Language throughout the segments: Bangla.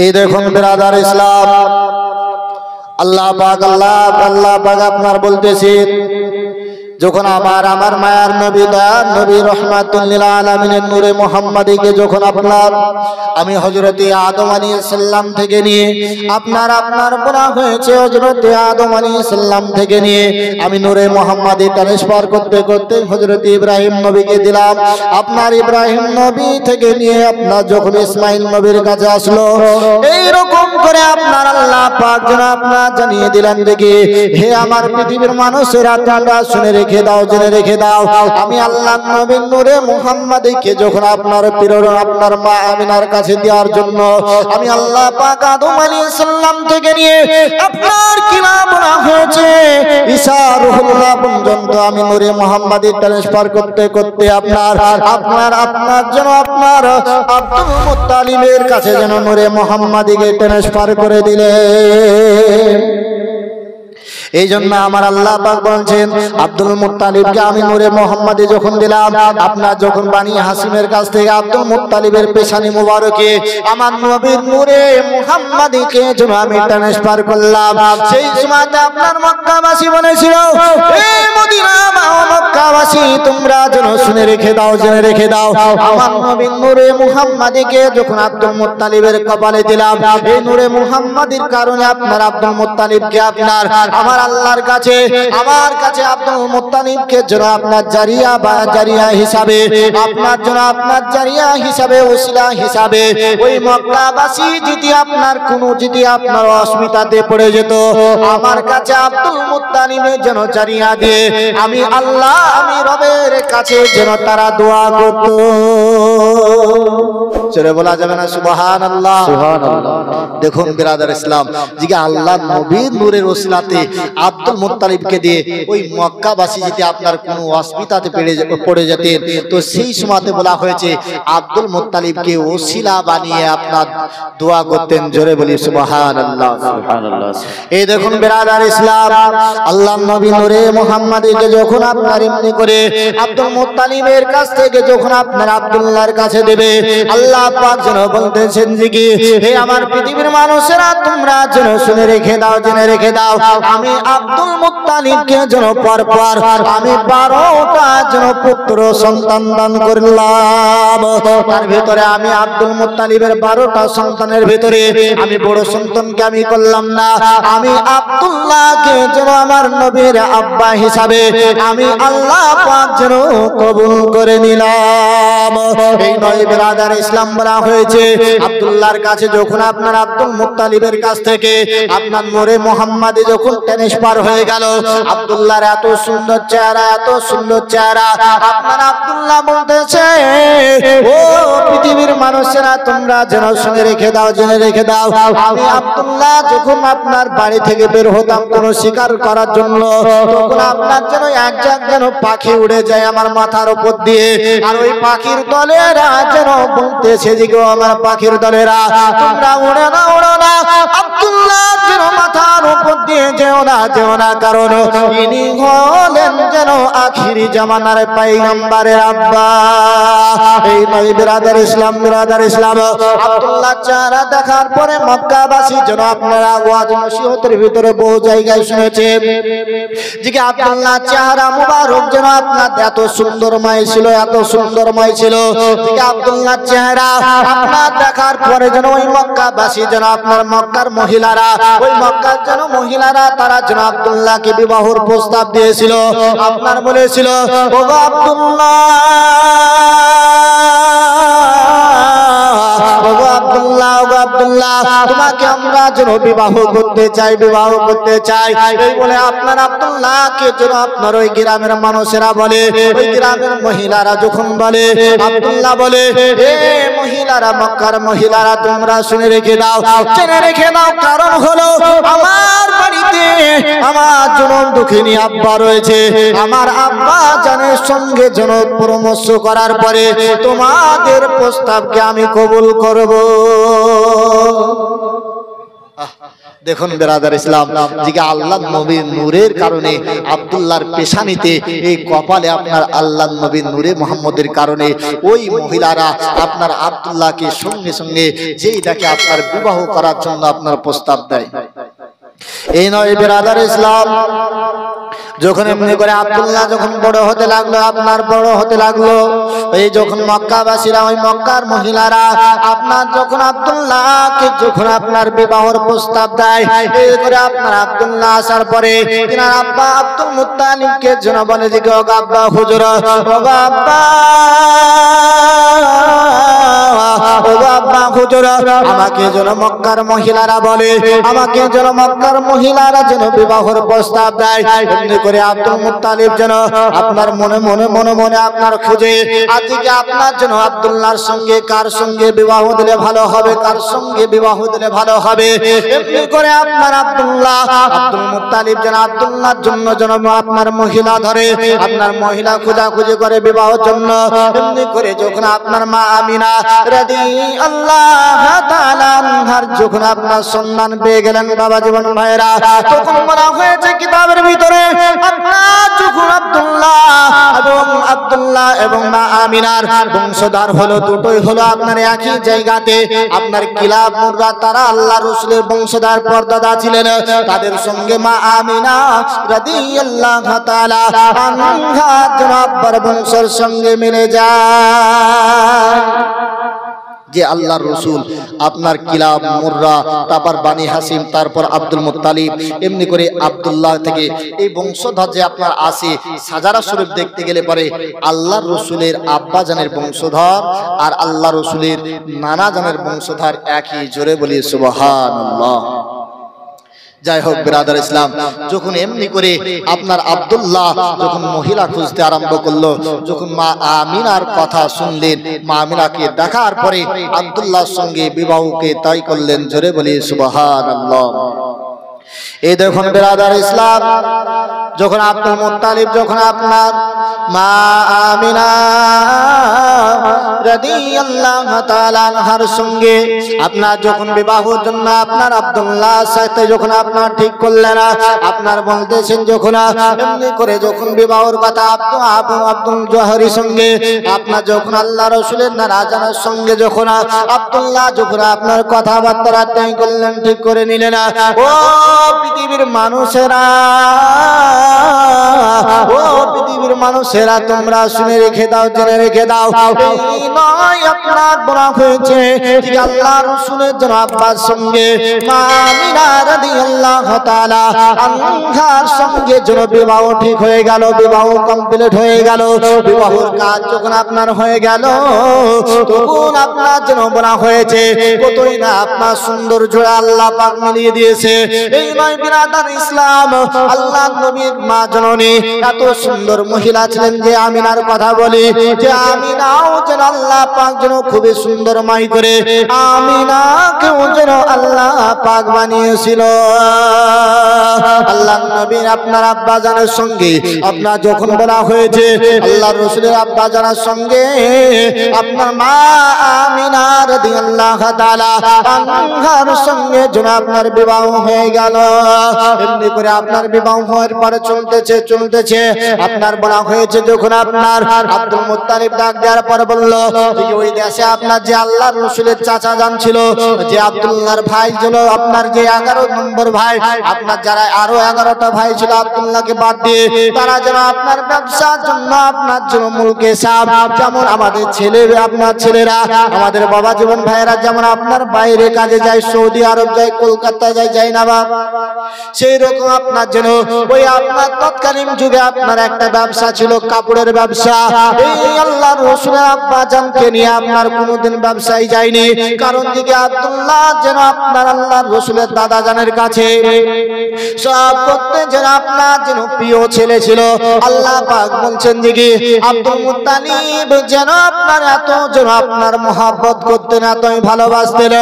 এই দেখুন বিরাদার ইসলাম, আল্লাহ পাক আপনার বলতেছেন, যখন আমার মায়ার নবী দয়ার নবী রহমাতুল লিল আলামিনের নূরে মুহাম্মাদীকে যখন আপনার আমি হযরতে আদম আলাইহিস সালাম থেকে নিয়ে আপনার বলা হয়েছে হযরতে আদম আলাইহিস সালাম থেকে নিয়ে আমি নূরে মুহাম্মাদী ট্রান্সফার করতে করতে হযরতে ইব্রাহিম নবীকে দিলাম। আপনার ইব্রাহিম নবী থেকে নিয়ে আপনার যখন ইসমাইল নবীর কাছে আসলো, এই রকম করে আপনার আল্লাহ পাক যেন আপনার জানিয়ে দিলেন, দেখি হে আমার পৃথিবীর মানুষেরা, তোমরা শুনে রেখে দাও, জেনে রেখে দাও, আমি আল্লাহ নবী নূরে মুহাম্মাদীকে যখন আপনার প্রিয় আপনার মা আমিনার কাছে দেওয়ার জন্য আমি আল্লাহ পাক আদম আলাইহিস সালাম থেকে নিয়ে আপনার কি নাম বলা হয়েছে ঈসা রূহুল্লাহ পর্যন্ত আমি নূরে মুহাম্মাদী ট্রান্সফার করতে করতে আপনার যেন আপনার আব্দুল মুত্তালিবের কাছে যেন নূরে মুহাম্মাদীকে ট্রান্সফার করে দিলেন। এই জন্য আমার আল্লাহ পাক বলছেন, আব্দুল মুত্তালিবকে আমি নূরে মুহাম্মাদী যখন দিলাম, আপনার যখন বানি হাসিমের কাছ থেকে আব্দুল মুত্তালিবের পেশানি মুবারকে আমার নবীর নূরে মুহাম্মাদীকে যেন আমি ট্রান্সফার করলাম, সেই সময়তে আপনার মক্কাবাসী বলেছিল, এই মদিনা মক্কাবাসী তোমরা যেন শুনে রেখে দাও, জেনে রেখে দাও, আমার নবীর নূরে মুহাম্মাদীকে যখন আব্দুল মুত্তালিবের কপালে দিলাম, এই নূরে মুহাম্মাদীর কারণে আপনার আব্দুল মুত্তালিবকে আপনার আমার আল্লাহর কাছে আমার কাছে আব্দুল মুত্তালিবকে যেন আপনার জারিয়া হিসাবে আপনার জন্য আপনার জারিয়া হিসাবে ওসিলা হিসাবে ওই মক্কাবাসী যদি আপনার অস্মিতাতে পড়ে যেত, আমার কাছে আব্দুল মুত্তালিবের যেন জারিয়া দিয়ে আমি আল্লাহ আমি রবের কাছে যেন তারা দোয়া করত। জোরে বলা যাবে না সুবহানাল্লাহ? সুবহানাল্লাহ। দেখুন বিরাদার ইসলাম, যে আল্লাহ নবীর নূরের ওসিলাতে আব্দুল মুত্তালিবকে দিয়ে ওই মক্কাবাসী যদি আপনার কোনো অসুবিধাতে পড়ে যেতেন, তো সেই সময়তে বলা হয়েছে আব্দুল মুত্তালিবকে ওসিলা বানিয়ে আপনার দোয়া করতেন। জোরে বলি সুবহানাল্লাহ। সুবহানাল্লাহ। এই দেখুন বিরাদার ইসলাম, আল্লাহ নবী নূরে মুহাম্মাদীকে যখন আপনার এমনি করে আব্দুল মুত্তালিবের কাছ থেকে যখন আপনার আব্দুল্লাহর কাছে দেবে, আল্লাহ পাক যেন বলতেছেন যে কি হে আমার পৃথিবীর মানুষেরা, তোমরা যেন শুনে রেখে দাও, জেনে রেখে দাও, আমি আব্দুল মুত্তালিবকে যেন পরপর আমি 12টা যেন পুত্র সন্তান দান করলাম। তার ভিতরে আমি আব্দুল মুত্তালিবের 12টা সন্তানের ভিতরে আমি বড় সন্তানকে আমি করলাম না, আমি আব্দুল্লাহকে যেন আমার নবীর আব্বা হিসাবে আমি আল্লাহ পাক যেন কবুল করে নিলাম। এই নয় বিরাদার ইসলাম, বলা হয়েছে আব্দুল্লাহর কাছে যখন আপনার আব্দুল মুত্তালিবের কাছ থেকে আপনার নূরে মুহাম্মাদী যখন ট্রান্সফার হয়ে গেল, আব্দুল্লাহর এত সুন্দর চেহারা, এত সুন্দর চেহারা, আপনার আব্দুল্লাহ বলতেছে, ও পৃথিবীর মানুষেরা, তোমরা যেন শুনে রেখে দাও, জেনে রেখে দাও, আমি আব্দুল্লাহ যখন আপনার বাড়ি থেকে বের হতাম কোনো শিকার করার জন্য, তখন আপনার যেন এক যেন পাখি উড়ে যায় আমার মাথার উপর দিয়ে, আর ওই পাখির দলেরা যেন বলতেছে যে গো আমার পাখির দলেরা, তোমরা উড়ো না, উড়ো না, আব্দুল্লাহ যেন মাথার উপর দিয়ে যেও না, কারণ ইনি হলেন যেন আখিরি জামানার পয়গম্বরের আব্বা। এই নয় বিরাদার ইসলাম, আব্দুল্লাহ চেহারা দেখার পরে মক্কাবাসী যেন আপনারা ওয়াজ নসিহতের ভিতরে বহু জায়গায় শুনেছে যে আব্দুল্লাহ চেহারা মুবারক যেন আপনার এত সুন্দরময় ছিল, এত সুন্দরময় ছিল, যে আব্দুল্লাহ চেহারা আপনার দেখার পরে যেন ওই মক্কাবাসী যেন আপনার মক্কার মহিলারা, ওই মক্কার যেন মহিলারা তারা যেন আব্দুল্লাহকে বিবাহের প্রস্তাব দিয়েছিল। আপনার বলেছিল, ও আব্দুল্লাহ, তোমাকে আমরা যেন বিবাহ করতে চাই, এই বলে আপনার আব্দুল্লাহকে যেন আপনার ওই গ্রামের মানুষেরা বলে, ওই গ্রামের মহিলারা যখন বলে, আব্দুল্লাহ বলে, হে মহিলারা, মক্কার মহিলারা, তোমরা শুনে রেখে দাও, জেনে রেখে দাও, কারণ হলো আমার বাড়িতে আমার জনম দুঃখিনী আব্বা রয়েছে, আমার আব্বা জানের সঙ্গে যেন পরামর্শ করার পরে তোমাদের প্রস্তাবকে আমি কবুল করব। দেখুন বিরাদার ইসলাম, যে আল্লাহ নবীর নূরের কারণে আব্দুল্লাহর পেশানিতে এই কপালে আপনার আল্লাহ নবীর নূরে মুহাম্মদের কারণে ওই মহিলারা আপনার আব্দুল্লাহকে সঙ্গে সঙ্গে যেই দেখে আপনার বিবাহ করার জন্য আপনার প্রস্তাব দেয়। এই নয় বিরাদার ইসলাম, যখন এমনি করে আব্দুল্লাহ যখন বড় হতে লাগলো, আপনার বড় হতে লাগলো, এই যখন মক্কাবাসীরা ওই মক্কার মহিলারা আপনার যখন আব্দুল্লাহকে যখন আপনার বিবাহের প্রস্তাব দেয়, এই করে আপনার আব্দুল্লাহ আসার পরে তিনার আব্বা আব্দুল মুত্তালিবকে যেন বলে যে ও আব্বা হুজুর, ও আব্বা, ও আব্বা হুজুর, আমাকে যেন মক্কার মহিলারা বলে, আমাকে যেন মক্কার মহিলারা যেন বিবাহের প্রস্তাব দেয়। এমনি করে আব্দুল মুত্তালিব যেন আপনার মনে মনে মনে মনে আপনার খুঁজে আজকে আপনার যেন আব্দুল্লাহর সঙ্গে কার সঙ্গে বিবাহ দিলে ভালো হবে, কার সঙ্গে বিবাহ দিলে ভালো হবে। এমনি করে আপনার আব্দুল্লাহ আব্দুল মুত্তালিব যেন আব্দুল্লাহর জন্য যেন আপনার মহিলা ধরে, আপনার মহিলা খোঁজাখুঁজি করে বিবাহের জন্য। এমনি করে যখন আপনার মা আমিনা রাদিয়াল্লাহু তাআলা আনহার যখন আপনার সন্ধান পেয়ে গেলেন বাবা জীবন ভাইরা, তখন বলা হয়েছে কিতাবের ভিতরে আপনার যখন আব্দুল্লাহ এবং মা আমিনার বংশধর হলো দুটোই হলো আপনার একই জায়গাতে আপনার কিলাব মুররা, তারা আল্লাহ রাসূলের বংশধর পর্দাদা ছিলেন। তাদের সঙ্গে মা আমিনা রাদিয়াল্লাহু তাআলা আনহা জনাবার বংশের সঙ্গে মিলে যায়। যে আল্লাহর রাসূল আপনার কিলাব মুররা, তারপর বানি হাসিম, তারপর আব্দুল মুত্তালিব, এমনি করে আব্দুল্লাহ থেকে এই বংশধর যে আপনার আসে। সাজারা শরীফ দেখতে গেলে পরে আল্লাহর রাসূলের আব্বা জানের বংশধর আর আল্লাহর রাসূলের নানা জানের বংশধর একই। জোরে বলি সুবহানাল্লাহ। যাই হোক বিরাদার ইসলাম, যখন এমনি করে আপনার আব্দুল্লাহ যখন মহিলা খুঁজতে আরম্ভ করলো, যখন মা আমিনার কথা শুনলেন, মা আমিনাকে দেখার পরে আব্দুল্লাহর সঙ্গে বিবাহকে তাই করলেন। জোরে বলি সুবহানাল্লাহ। এই দেখুন বিরাদার ইসলাম, যখন আব্দুল মুত্তালিব যখন আপনার মা আমিনা রাদিয়াল্লাহু তাআলা আনহার সঙ্গে আপনার যখন বিবাহের জন্য আপনার আব্দুল্লাহর সাথে যখন আপনার ঠিক করলেন, আপনার বলতেছেন যখন এমনি করে যখন বিবাহের কথা আব্দুল জোহরির সঙ্গে আপনার যখন আল্লাহ রাসূলের নারাজানের সঙ্গে যখন আব্দুল্লাহ যখন আপনার কথাবার্তা তাই করলেন, ঠিক করে নিলেন। ও পৃথিবীর মানুষেরা, ও পৃথিবীর মানুষেরা, তোমরা শুনে রেখে দাও, জেনে রেখে দাও, এই নয় আপনার বলা হয়েছে যে আল্লাহ রাসূলের জন্য আব্বার সঙ্গে মা আমিনা রাদিয়াল্লাহু তাআলা আনহার সঙ্গে যেন বিবাহ ঠিক হয়ে গেল, বিবাহ কমপ্লিট হয়ে গেল। বিবাহের কাজ যখন আপনার হয়ে গেল, তখন আপনার যেন বলা হয়েছে কতই না আপনার সুন্দর জোড়া আল্লাহ পাক মিলিয়ে দিয়েছে। এই নয় বিরাদার ইসলাম, আল্লাহ নবীর মা জননী এত সুন্দর মহিলা ছিলেন যে আমিনার কথা বলি, যে আমিনাও যেন আল্লাহ পাক যেন খুবই সুন্দর মাই করে আমিনাকেও যেন আল্লাহ পাক বানিয়েছিল। আল্লাহ নবীর আপনার আব্বা জানের সঙ্গে আপনার যখন বলা হয়েছে আল্লাহ রাসূলের আব্বা জানার সঙ্গে আপনার মা আমিনা রাদিয়াল্লাহু তাআলা আনহার সঙ্গে যেন আপনার বিবাহ হয়ে গেল। এমনি করে আপনার বিবাহ হওয়ার পরে চলতেছে চলতেছে আপনার বলা হয়েছে যখন আপনার আব্দুল মুত্তালিব ডাক দেওয়ার পরে বলল যে ওই দেশে আপনার যে আল্লাহর রাসূলের চাচা জান ছিল, যে আব্দুল্লাহর ভাই ছিল, আপনার যে 11 নম্বর ভাই, আপনার যারা আরো 11টা ভাই ছিল আব্দুল্লাহকে বাদ দিয়ে, তারা যেন আপনার ব্যবসার জন্য আপনার জন্য মুলকে সাহেব, যেমন আমাদের ছেলে আপনার ছেলেরা আমাদের বাবা জীবন ভাইয়েরা যেমন আপনার বাইরে কাজে যায়, সৌদি আরব যায়, কলকাতা যায়, যায় না বাপ, সেই রকম আপনার যেন ওই আপনার তৎকালীন যুগে আপনার একটা ব্যবসা ছিল, কাপড়ের ব্যবসা। এই আল্লাহর রাসূলের আব্বা জানকে নিয়ে আপনার কোনোদিন ব্যবসায় যায়নি, কারণ দিকে আব্দুল্লাহ যেন আপনার আল্লাহর রাসূলের দাদা জানের কাছে সব করতে যেন আপনার যেন প্রিয় ছেলে ছিল। আল্লাহ পাক বলছেন দিকে আব্দুল মুত্তালিব যেন আপনার এত যেন আপনার মহব্বত করতেন, এতই ভালোবাসতেন।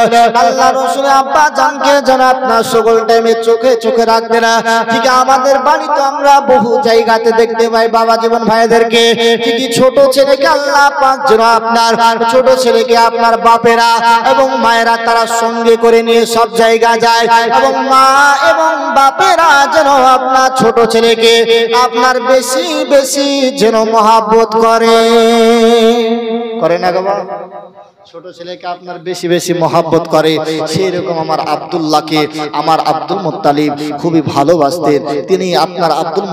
আল্লাহর রাসূলের আব্বা জানকে যেন আপনার সকল টাইমে চোখে চোখে রাখবে না। ঠিক আমাদের বাড়িতে আমরা বহু জায়গাতে দেখতে পাই বাবা জীবন ভাইদেরকে, ঠিক ছোট ছেলেকে আল্লাহ পাক যেন আপনার ছোট ছেলেকে আপনার বাপেরা এবং মায়েরা তারা সঙ্গে করে নিয়ে সব জায়গা যায়, এবং মা এবং বাপেরা যেন আপনার ছোট ছেলেকে আপনার বেশি বেশি যেন মহব্বত করে না গো, ছোট ছেলেকে আপনার বেশি বেশি মহব্বত করে। সেই রকম আমার আব্দুল্লাহকে আমার আব্দুল মুত্তালিব খুবই ভালোবাসতেন। তিনি আপনার আব্দুল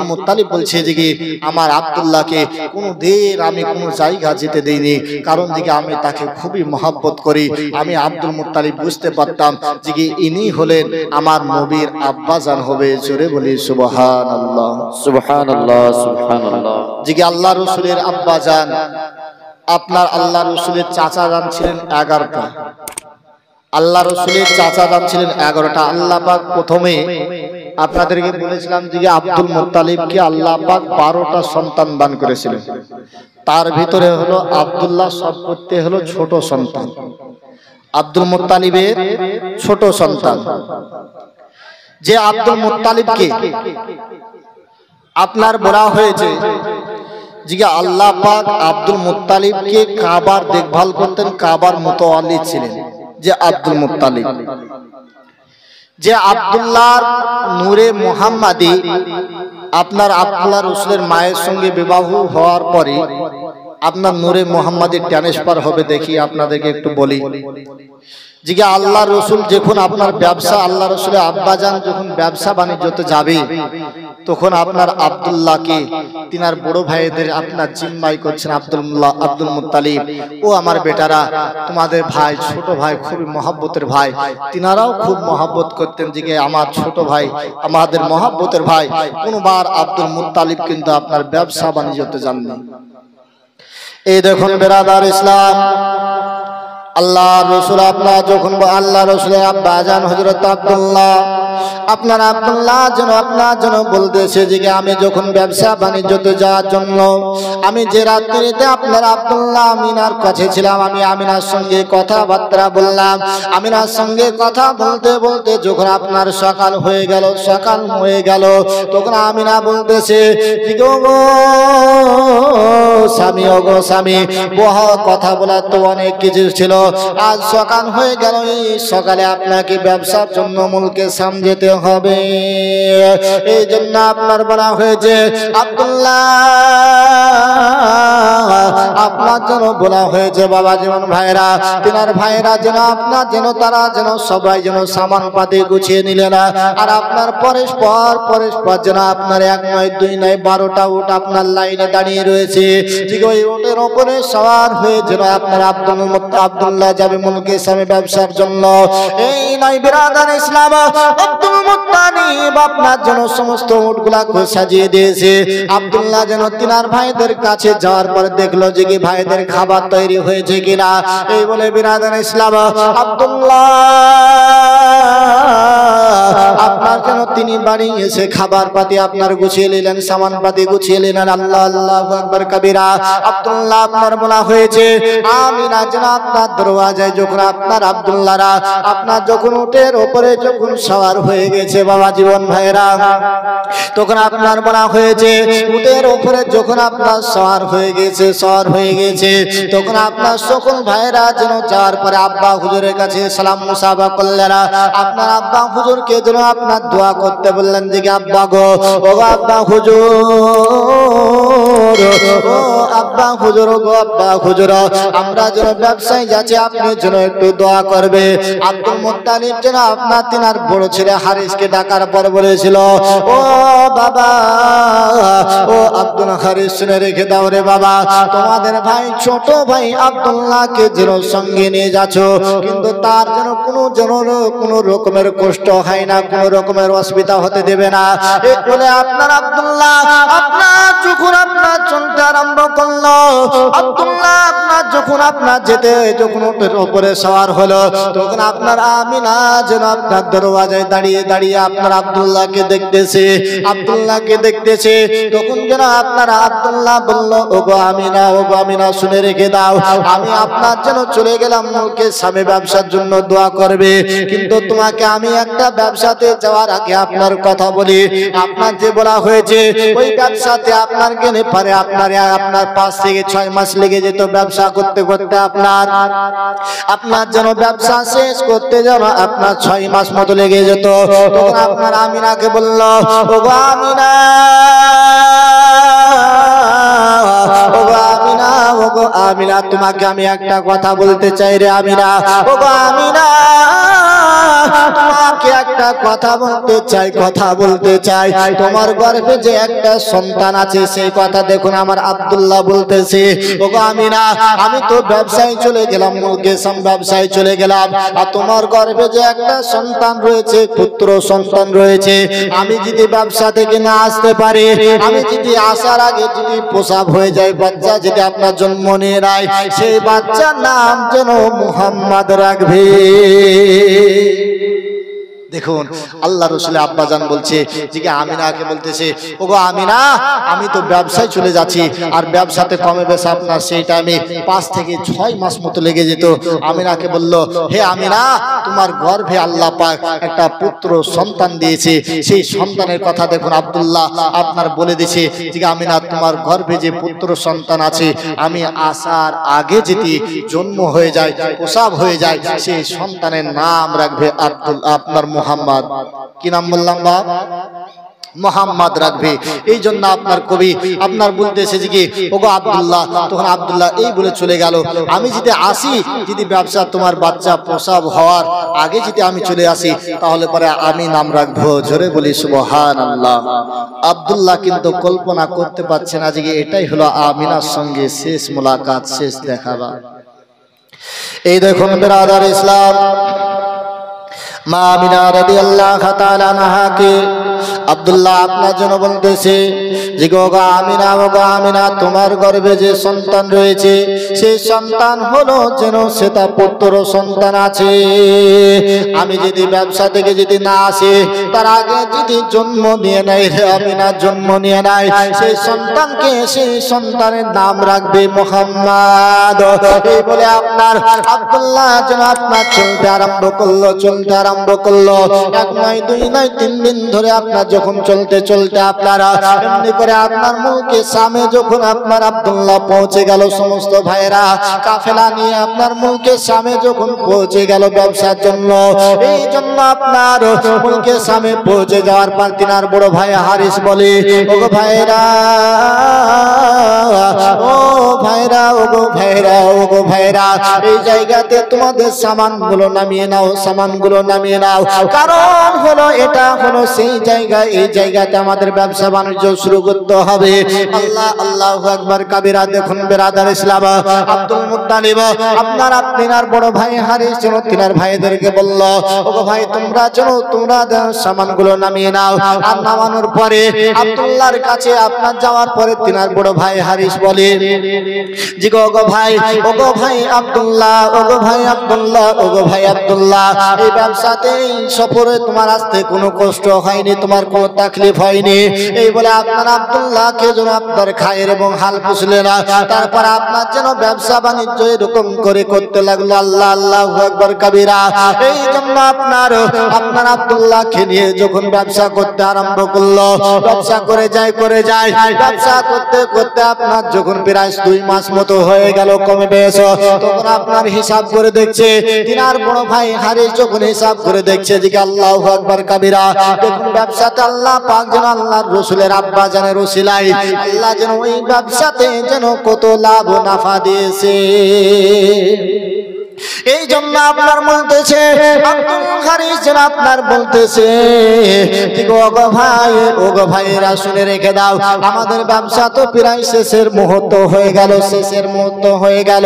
মুত্তালিব বলছে যে কি আমার আব্দুল্লাহকে কোনো দিন আমি কোনো জায়গা যেতে দেইনি, কারণ দিকে আমি তাকে খুবই মহব্বত করি। আমি আব্দুল মুত্তালিব বুঝতে পারতাম যে কি ইনি হলেন আমার নবীর আব্বাজান হবে। জোরে বলি সুবহানাল্লাহ সুবহানাল্লাহ সুবহানাল্লাহ। যে কি আল্লাহ রাসূলের আব্বাজান আপনার আল্লাহ রসুলের চাচা দাম ছিলেন 11টা। আল্লাহ রসুলের চাচা দাম ছিলেন 11টা। আল্লাহ পাক প্রথমে আপনাদেরকে বলেছিলাম যে আব্দুল মুত্তালিবকে আল্লাহ পাক 12টা সন্তান দান করেছিলেন। তার ভিতরে হলো আব্দুল্লাহ সব করতে হলো ছোট সন্তান, আব্দুল মুত্তালিবের ছোট সন্তান। যে আব্দুল মুত্তালিবকে আপনার বলা হয়েছে জিগা আল্লাহ পাক আব্দুল মুত্তালিবকে কাবার দেখভাল করতেন, কাবার মুতাওয়াল্লি ছিলেন যে আব্দুল মুত্তালিব। যে আব্দুল্লাহর নূরে মুহাম্মাদি আপনার আব্দুল্লাহ রাসূলের মায়ের সঙ্গে বিবাহ হওয়ার পরে আপনার নূরে মুহাম্মাদি ট্রান্সফার হবে। দেখি আপনাদেরকে একটু বলি যে আল্লাহ রসুল যখন আপনার ব্যবসা আল্লাহ রসুলের আব্বাজান যখন ব্যবসা বাণিজ্যতে যাবে তখন আপনার আব্দুল্লাহকে তিনার বড় ভাইদের আপনার জিম্মাই করছেন আব্দুল মুত্তালিব। ও আমার বেটারা তোমাদের ভাই ছোট ভাই খুবই মহব্বতের ভাই, তিনারাও খুব মহব্বত করতেন যে আমার ছোট ভাই আমাদের মহব্বতের ভাই। কোনবার আব্দুল মুত্তালিব কিন্তু আপনার ব্যবসা বাণিজ্যতে যাননি। এই দেখুন বেরাদার ইসলাম, আল্লাহ রসুল আপনার যখন আল্লাহ রসুলের আব্বাজান হযরত আব্দুল্লাহ আপনার আব্দুল্লাহ যেন আপনার জন্য বলতেছে যে আমি যখন ব্যবসা বাণিজ্যতে যাওয়ার জন্য আমি যে রাত্রিতে আপনার আব্দুল্লাহ আমিনার কাছে ছিলাম, আমি আমিনার সঙ্গে কথাবার্তা বললাম। আমিনার সঙ্গে কথা বলতে বলতে যখন আপনার সকাল হয়ে গেল তখন আমিনা বলতেছে স্বামী ওগো স্বামী, বহু কথা বলার তো অনেক কিছু ছিল, আজ সকাল হয়ে গেল, এই সকালে আপনাকে ব্যবসার জন্য মুলকে সাম যেতে হবে। এই জন্য আপনার বলা হয়েছে আব্দুল্লাহ আপনার জন্য বলা হয়েছে বাবা জীবন ভাইরা তিনার ভাইরা যেন আপনার যেন তারা যেন সবাই যেন সামান পাতি গুছিয়ে নিলেন। আর আপনার পরস্পর যেন আপনার 1 নয় 2 নয় 12টা উট আপনার লাইনে দাঁড়িয়ে রয়েছে। ঠিক ওই উটের ওপরে সওয়ার হয়ে যেন আপনার আব্দুল্লাহ যাবে মুলকে সামে ব্যবসার জন্য। এই নয় বিরাদার ইসলাম, আব্দুল মুত্তালিব আপনার জন্য সমস্ত উটগুলাকে সাজিয়ে দিয়েছে। আব্দুল্লাহ যেন তিনার ভাইদের কাছে যাওয়ার পর দেখলো যে কি ভাইদের খাবার তৈরি হয়েছে কিনা। এই বলে বিরাদার ইসলাম আব্দুল্লাহ আপনার জন্য তিনি বাড়ি এসে খাবার পাতি আপনার গুছিয়ে নিলেন, সামান পাতি গুছিয়ে নিলেন। আল্লাহ আল্লাহু আকবার কবিরা। আব্দুল্লাহ আপনার বলা হয়েছে আমিনা যেন আপনার দরওয়াজায় যখন আপনার আব্দুল্লাহরা আপনার যখন উটের ওপরে যখন সওয়ার হয়ে গেছে বাবা জীবন ভাইরা, তখন আপনার বলা হয়েছে উটের ওপরে যখন আপনার সওয়ার হয়ে গেছে তখন আপনার সকল ভাইরা যেন যাওয়ার পরে আব্বা হুজুরের কাছে সালাম মুসাফা করলেন। আপনার আব্বা হুজুরকে যেন আপনার দোয়া করতে বললেন যে আব্বা গো, ও আব্বা হুজুর, ও আব্বা হুজুর, গো আব্বা হুজুর, আমরা যেন ব্যবসায় যাচ্ছি, আপনি যেন একটু দোয়া করবে। আব্দুল মুত্তালিব যেন আপনার তিনার বড় ছেলে হারিসকে ডাকার পর বলেছিল ও বাবা, ও আব্দুল হারিস শুনে রেখে দাও রে বাবা, তোমাদের ভাই ছোট ভাই আব্দুল্লাহকে যেন সঙ্গে নিয়ে যাচ্ছ, কিন্তু তার যেন কোনো রকমের কষ্ট হয় না, কোনো রকমের অসুবিধা হতে দেবে না। এই বলে আপনার আব্দুল্লাহ আপনার যখন আপনার চলতে আরম্ভ করলো, আব্দুল্লাহ আপনার যখন আপনার যেতে যখন উটের উপরে সওয়ার হলো, তখন আপনার আমিনা যেন আপনার দরওয়াজায় দাঁড়িয়ে দাঁড়িয়ে আপনার আব্দুল্লাহকে দেখতেছে, আব্দুল্লাহকে দেখতেছে। তখন যেন আপনার আব্দুল্লাহ বলল, ওগো আমিনা শুনে রেখে দাও, আমি আপনার জন্য চলে গেলাম মুলকের সামনে ব্যবসার জন্য দোয়া করবে, কিন্তু তোমাকে আমি একটা ব্যবসাতে যাওয়ার আগে আপনার কথা বলি। আপনার যে বলা হয়েছে ওই ব্যবসাতে আপনার গেলে পারে আপনার 5 থেকে 6 মাস লেগে যেত ব্যবসা করতে করতে। আপনার যেন ব্যবসা শেষ করতে যেন আপনার 6 মাস মতো লেগে যেত। তখন আপনার আমিনাকে বলল, ওগো আমিনা, ওগো আমিনা, তোমাকে আমি একটা কথা বলতে চাই রে আমিনা। ওগো আমিনা, তোমাকে একটা কথা বলতে চাই। তোমার গর্ভে যে একটা সন্তান আছে সেই কথা দেখুন আমার আব্দুল্লাহ বলতেছে। ওগো আমিনা, আমি তো ব্যবসায় চলে গেলাম, মুলকের সামনে ব্যবসায় চলে গেলাম, আর তোমার গর্ভে যে একটা সন্তান রয়েছে, পুত্র সন্তান রয়েছে, আমি যদি ব্যবসা থেকে না আসতে পারি, আমি যদি আসার আগে যদি প্রসব হয়ে যায়, বাচ্চা যদি আপনার জন্ম নিয়ে নেয়, সেই বাচ্চার নাম যেন মুহাম্মদ রাখবে। দেখুন আল্লাহ রসুলের আব্বাজান বলছে যে আমিনাকে বলতেছে, ওগো আমিনা, আমি তো ব্যবসায় চলে যাচ্ছি, আর ব্যবসাতে কমে বেশি আপনার সেই টাইমে 5 থেকে 6 মাস মতো লেগে যেত। আমিনাকে বলল, হে আমিনা, তোমার গর্ভে আল্লাহ পাক একটা পুত্র সন্তান দিয়েছে, সেই সন্তানের কথা দেখুন আব্দুল্লাহ আপনার বলে দিয়েছে যে আমিনা, তোমার গর্ভে যে পুত্র সন্তান আছে, আমি আসার আগে যদি জন্ম হয়ে যায়, প্রসব হয়ে যায়, সেই সন্তানের নাম রাখবে আপনার মুহাম্মদ। কি নাম বললাম বাপ? মুহাম্মদ রাখবে। এই জন্য আপনার কবি আপনার বলতেছে যে কি, ওগো আব্দুল্লাহ, তখন আব্দুল্লাহ এই বলে চলে গেল, আমি যদি আসি, যদি ব্যবসা তোমার বাচ্চা প্রসব হওয়ার আগে যদি আমি চলে আসি, তাহলে পরে আমি নাম রাখবো। জোরে বলি সুবহানাল্লাহ। আব্দুল্লাহ কিন্তু কল্পনা করতে পারছে না যে এটাই হলো আমিনার সঙ্গে শেষ মোলাকাত, শেষ দেখাবা। এই দেখুন বিরাদার ইসলাম, মা আমিনা রাদিয়াল্লাহু তাআলা আনহাকে আব্দুল্লাহ আপনার জন্য বলতেছে যে ওগো আমিনা, তোমার গর্ভে যে সন্তান রয়েছে, সেই সন্তান হলো যেন সেটা পুত্র সন্তান আছে। আমি যদি ব্যবসা থেকে যদি না আসি, তার আগে যদি জন্ম নিয়ে নেয়, আমিনা জন্ম নিয়ে নেয়, সেই সন্তানকে, সেই সন্তানের নাম রাখবে মুহাম্মদ। এই বলে আপনার আব্দুল্লাহ যেন আপনার চলতে আরম্ভ করলো। 1 নয় 2 নয় 3 দিন ধরে আপনার যখন চলতে চলতে আপনারা এমনি করে আপনার মুলকে সামে যখন আপনার আব্দুল্লাহ পৌঁছে গেল, সমস্ত ভাইরা কাফেলা নিয়ে আপনার মুলকে সামে যখন পৌঁছে গেল ব্যবসার জন্য, এই জন্য আপনার মুলকে সামে পৌঁছে যাওয়ার পর তিনার বড় ভাই হারিস বলে, ওগো ভাইরা, ওগো ভাইরা, এই জায়গাতে তোমাদের সামানগুলো নামিয়ে নাও, কারণ হলো এটা হলো সেই জায়গা, এই জায়গাতে আমাদের ব্যবসা বাণিজ্য শুরু করতে হবে। আল্লাহু আকবার কাবীরা। দেখুন বিরাদার ইসলাম, আব্দুল মুত্তালিব আপনার বড় ভাই হারিস যেন তিনার ভাইদেরকে বলল, ওগো ভাই, তোমরা সামানগুলো নামিয়ে নাও। আর নামানোর পরে আব্দুল্লাহর কাছে আপনার যাওয়ার পরে তিনার বড় ভাই হারিস বলে যে ওগো ভাই আব্দুল্লাহ, এই ব্যবসাতে সফরে তোমার আসতে কোনো কষ্ট হয়নি, তোমার কোনো তাকলিফ হয়নি। এই বলে আপনার আব্দুল্লাহকে যেন আপনার খায়ের এবং হাল পুষলে না। তারপর আপনার যেন ব্যবসা বাণিজ্য এরকম করে করতে লাগলো। আল্লাহু আকবার কাবীরা। এই জন্য আপনার আব্দুল্লাহকে নিয়ে যখন ব্যবসা করতে আরম্ভ করলো, ব্যবসা করে যায়, ব্যবসা করতে করতে আপনার যখন প্রায় 2 মাস মতো হয়ে গেল, কমে বেশ, তখন আপনার হিসাব করে দেখছে তিনার বড় ভাই হারিস যখন হিসাব করে দেখছে যে আল্লাহু আকবার কাবীরা। দেখুন ব্যবসাতে আল্লাহ পাক যেন আল্লাহর রাসূলের আব্বা জানের ওসিলায় আল্লাহ যেন ওই ব্যবসাতে যেন কত লাভ ও নাফা দিয়েছে। এই জন্য আপনার বলতেছে আব্দুল হারিস যেন আপনার বলতেছে ওগো ভাইয়েরা শুনে রেখে দাও, আমাদের ব্যবসা তো প্রায় শেষের মুহূর্ত হয়ে গেল, শেষের মুহূর্ত হয়ে গেল।